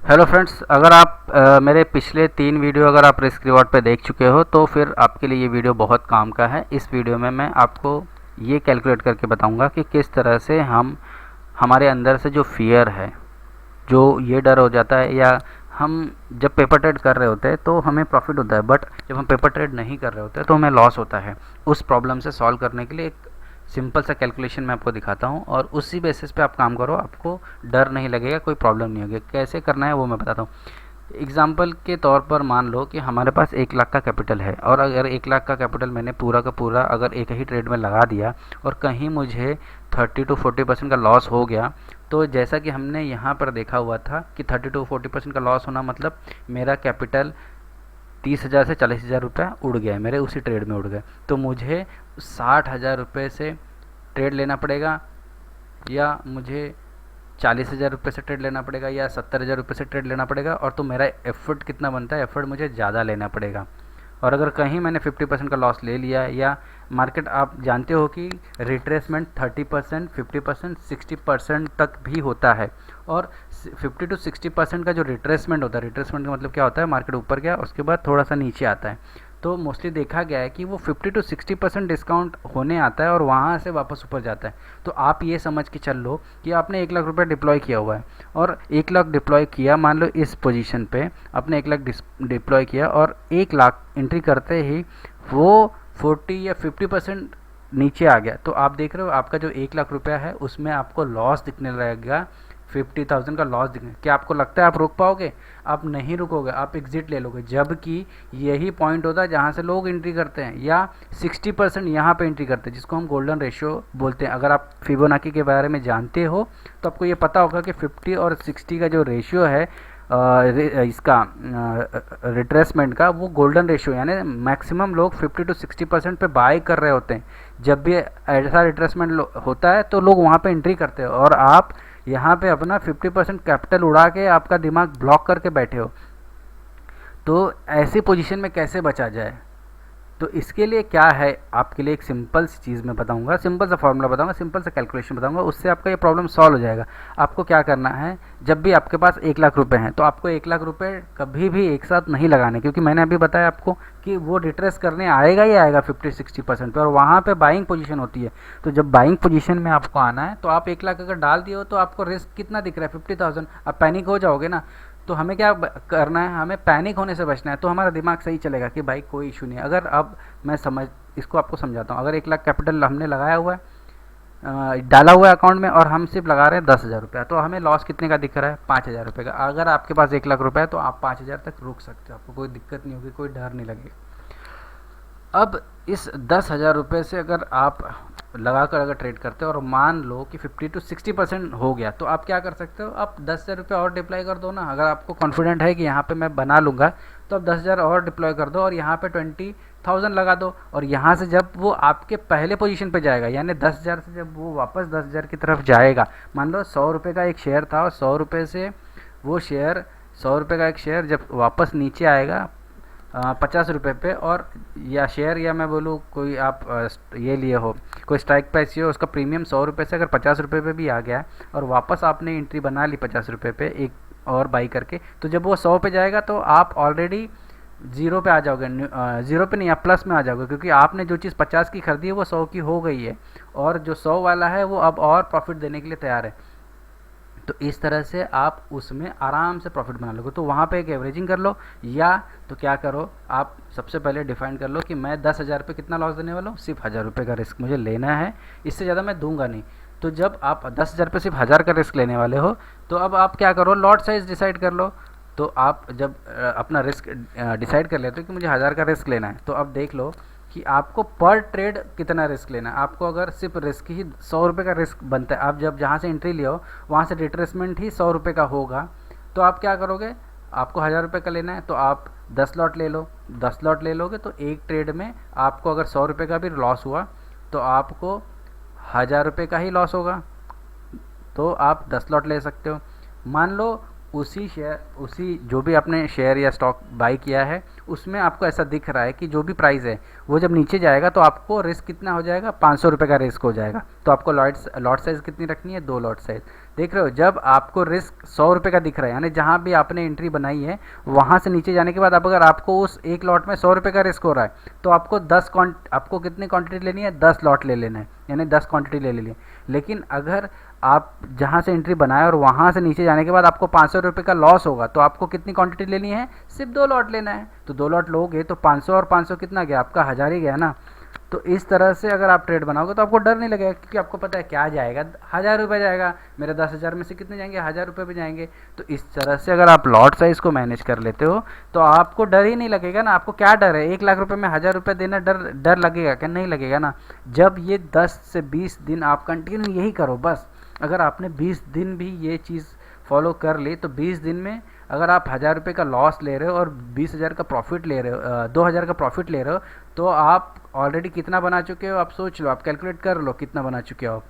Hello friends, अगर आप मेरे पिछले 3 वीडियो अगर आप रिस्क रिवॉर्ड पे देख चुके हो तो फिर आपके लिए ये वीडियो बहुत काम का है। इस वीडियो में मैं आपको ये कैलकुलेट करके बताऊंगा कि किस तरह से हम हमारे अंदर से जो फियर है, जो ये डर हो जाता है, या हम जब पेपर ट्रेड कर रहे होते हैं तो हमें प्रॉफिट होता है, बट जब हम पेपर ट्रेड नहीं कर रहे होते तो हमें लॉस होता है। उस प्रॉब्लम से सॉल्व करने के लिए एक सिंपल सा कैलकुलेशन मैं आपको दिखाता हूँ और उसी बेसिस पे आप काम करो, आपको डर नहीं लगेगा, कोई प्रॉब्लम नहीं होगी। कैसे करना है वो मैं बताता हूँ। एग्जाम्पल के तौर पर मान लो कि हमारे पास 1 लाख का कैपिटल है और अगर 1 लाख का कैपिटल मैंने पूरा का पूरा अगर एक ही ट्रेड में लगा दिया और कहीं मुझे 30 to 40% का लॉस हो गया, तो जैसा कि हमने यहाँ पर देखा हुआ था कि 30 to 40% का लॉस होना मतलब मेरा कैपिटल 30,000 से 40,000 रुपये उड़ गया है, मेरे उसी ट्रेड में उड़ गए। तो मुझे 60,000 रुपये से ट्रेड लेना पड़ेगा, या मुझे 40,000 रुपये से ट्रेड लेना पड़ेगा, या 70,000 रुपये से ट्रेड लेना पड़ेगा। और तो मेरा एफर्ट कितना बनता है, एफर्ट मुझे ज़्यादा लेना पड़ेगा। और अगर कहीं मैंने 50% का लॉस ले लिया, या मार्केट आप जानते हो कि रिट्रेसमेंट 30%, 50%, 60% तक भी होता है। और 50 to 60% का जो रिट्रेसमेंट होता है, रिट्रेसमेंट का मतलब क्या होता है, मार्केट ऊपर गया उसके बाद थोड़ा सा नीचे आता है। तो मोस्टली देखा गया है कि वो 50 to 60% डिस्काउंट होने आता है और वहाँ से वापस ऊपर जाता है। तो आप ये समझ के चल लो कि आपने 1 लाख रुपये डिप्लॉय किया हुआ है और 1 लाख डिप्लॉय किया, मान लो इस पोजीशन पे आपने 1 लाख डिप्लॉय किया और 1 लाख एंट्री करते ही वो 40 या 50% नीचे आ गया। तो आप देख रहे हो आपका जो 1 लाख रुपया है उसमें आपको लॉस दिखने लगेगा, 50,000 का लॉस दिखने। क्या आपको लगता है आप रोक पाओगे? आप नहीं रुकोगे, आप एग्जिट ले लोगे। जबकि यही पॉइंट होता है जहाँ से लोग एंट्री करते हैं, या 60% यहाँ पे एंट्री करते हैं, जिसको हम गोल्डन रेशियो बोलते हैं। अगर आप फिबोनाची के बारे में जानते हो तो आपको ये पता होगा कि 50 और 60 का जो रेशियो है इसका रिट्रेसमेंट का, वो गोल्डन रेशियो, यानी मैक्सिमम लोग 50 to 60% पे बाय कर रहे होते हैं। जब भी ऐसा रिट्रेसमेंट होता है तो लोग वहाँ पे एंट्री करते हैं और आप यहाँ पे अपना 50% कैपिटल उड़ा के आपका दिमाग ब्लॉक करके बैठे हो। तो ऐसी पोजीशन में कैसे बचा जाए? तो इसके लिए क्या है, आपके लिए एक सिंपल सी चीज़ मैं बताऊंगा, सिंपल सा फॉर्मूला बताऊंगा, सिंपल सा कैलकुलेशन बताऊंगा, उससे आपका ये प्रॉब्लम सॉल्व हो जाएगा। आपको क्या करना है, जब भी आपके पास 1 लाख रुपए हैं तो आपको 1 लाख रुपए कभी भी एक साथ नहीं लगाने, क्योंकि मैंने अभी बताया आपको कि वो रिट्रेस करने आएगा ही आएगा 50-60% पे, और वहाँ पे बाइंग पोजीशन होती है। तो जब बाइंग पोजीशन में आपको आना है तो आप 1 लाख अगर डाल दिए हो तो आपको रिस्क कितना दिख रहा है, 50,000। आप पैनिक हो जाओगे ना। तो हमें क्या करना है, हमें पैनिक होने से बचना है। तो हमारा दिमाग सही चलेगा कि भाई कोई इशू नहीं है। अगर अब मैं इसको आपको समझाता हूँ। अगर 1 लाख कैपिटल हमने लगाया हुआ है, डाला हुआ है अकाउंट में, और हम सिर्फ लगा रहे हैं 10,000 रुपया, तो हमें लॉस कितने का दिख रहा है, 5,000 रुपये का। अगर आपके पास 1 लाख रुपया है तो आप 5,000 तक रुक सकते हो, आपको कोई दिक्कत नहीं होगी, कोई डर नहीं लगेगा। अब इस 10,000 रुपये से अगर आप लगाकर अगर ट्रेड करते हो और मान लो कि 50 to 60% हो गया, तो आप क्या कर सकते हो, आप 10,000 रुपये और डिप्लॉय कर दो ना। अगर आपको कॉन्फिडेंट है कि यहाँ पे मैं बना लूँगा तो आप 10,000 और डिप्लॉय कर दो और यहाँ पे 20,000 लगा दो। और यहाँ से जब वो आपके पहले पोजीशन पे जाएगा, यानी 10,000 से जब वो वापस 10,000 की तरफ जाएगा, मान लो 100 रुपये का एक शेयर था और 100 रुपये से वो शेयर, 100 रुपये का एक शेयर जब वापस नीचे आएगा 50 रुपये पे, और या शेयर, या मैं बोलूँ कोई आप ये लिए हो, कोई स्ट्राइक प्राइस ये हो, उसका प्रीमियम 100 रुपये से अगर 50 रुपये पे भी आ गया और वापस आपने एंट्री बना ली 50 रुपये पे एक और बाई करके, तो जब वो 100 पे जाएगा तो आप ऑलरेडी जीरो पे आ जाओगे। जीरो पे नहीं, आप प्लस में आ जाओगे, क्योंकि आपने जो चीज़ 50 की खरीदी है वो 100 की हो गई है, और जो 100 वाला है वो अब और प्रॉफिट देने के लिए तैयार है। तो इस तरह से आप उसमें आराम से प्रॉफिट बना लोगे। तो वहाँ पे एक एवरेजिंग कर लो, या तो क्या करो, आप सबसे पहले डिफाइन कर लो कि मैं 10,000 पे कितना लॉस देने वाला हूँ, सिर्फ 1,000 रुपये का रिस्क मुझे लेना है, इससे ज़्यादा मैं दूंगा नहीं। तो जब आप 10,000 पे सिर्फ 1,000 का रिस्क लेने वाले हो, तो अब आप क्या करो, लॉट साइज डिसाइड कर लो। तो आप जब अपना रिस्क डिसाइड कर लेते हो कि मुझे 1,000 का रिस्क लेना है, तो अब देख लो कि आपको पर ट्रेड कितना रिस्क लेना है। आपको अगर सिर्फ रिस्क ही 100 रुपये का रिस्क बनता है, आप जब जहाँ से एंट्री लियो वहाँ से रिट्रेसमेंट ही 100 रुपये का होगा, तो आप क्या करोगे, आपको 1,000 रुपये का लेना है तो आप 10 लॉट ले लो। 10 लॉट ले लोगे तो एक ट्रेड में आपको अगर 100 रुपये का भी लॉस हुआ तो आपको 1,000 रुपये का ही लॉस होगा, तो आप 10 लॉट ले सकते हो। मान लो उसी जो भी आपने शेयर या स्टॉक बाई किया है उसमें आपको ऐसा दिख रहा है कि जो भी प्राइस है वो जब नीचे जाएगा तो आपको रिस्क कितना हो जाएगा, 500 रुपये का रिस्क हो जाएगा। तो आपको लॉट साइज़ कितनी रखनी है, 2 लॉट साइज़। देख रहे हो, जब आपको रिस्क 100 रुपये का दिख रहा है, यानी जहाँ भी आपने एंट्री बनाई है वहाँ से नीचे जाने के बाद अब अगर आपको उस एक लॉट में 100 रुपये का रिस्क हो रहा है तो आपको आपको कितनी क्वांटिटी लेनी है, 10 लॉट ले लेना है, यानी 10 क्वांटिटी ले लेनी है। लेकिन अगर आप जहाँ से एंट्री बनाए और वहाँ से नीचे जाने के बाद आपको 500 रुपये का लॉस होगा तो आपको कितनी क्वांटिटी लेनी है, सिर्फ 2 लॉट लेना है। तो 2 लॉट लोगे तो 500 और 500 कितना गया, आपका 1000 ही गया ना। तो इस तरह से अगर आप ट्रेड बनाओगे तो आपको डर नहीं लगेगा, क्योंकि आपको पता है क्या जाएगा, 1000 रुपये जाएगा, मेरे 10,000 में से कितने जाएंगे, 1000 रुपये भी जाएंगे। तो इस तरह से अगर आप लॉट साइज़ को मैनेज कर लेते हो तो आपको डर ही नहीं लगेगा ना। आपको क्या डर है, 1 लाख रुपये में 1000 रुपये देना डर लगेगा क्या, नहीं लगेगा ना। जब ये 10 से 20 दिन आप कंटिन्यू यही करो बस। अगर आपने 20 दिन भी ये चीज़ फॉलो कर ली तो 20 दिन में अगर आप 1000 रुपये का लॉस ले रहे हो और 20,000 का प्रॉफिट ले रहे हो, 2000 का प्रॉफिट ले रहे हो, तो आप ऑलरेडी कितना बना चुके हो, आप सोच लो, आप कैलकुलेट कर लो कितना बना चुके हो आप।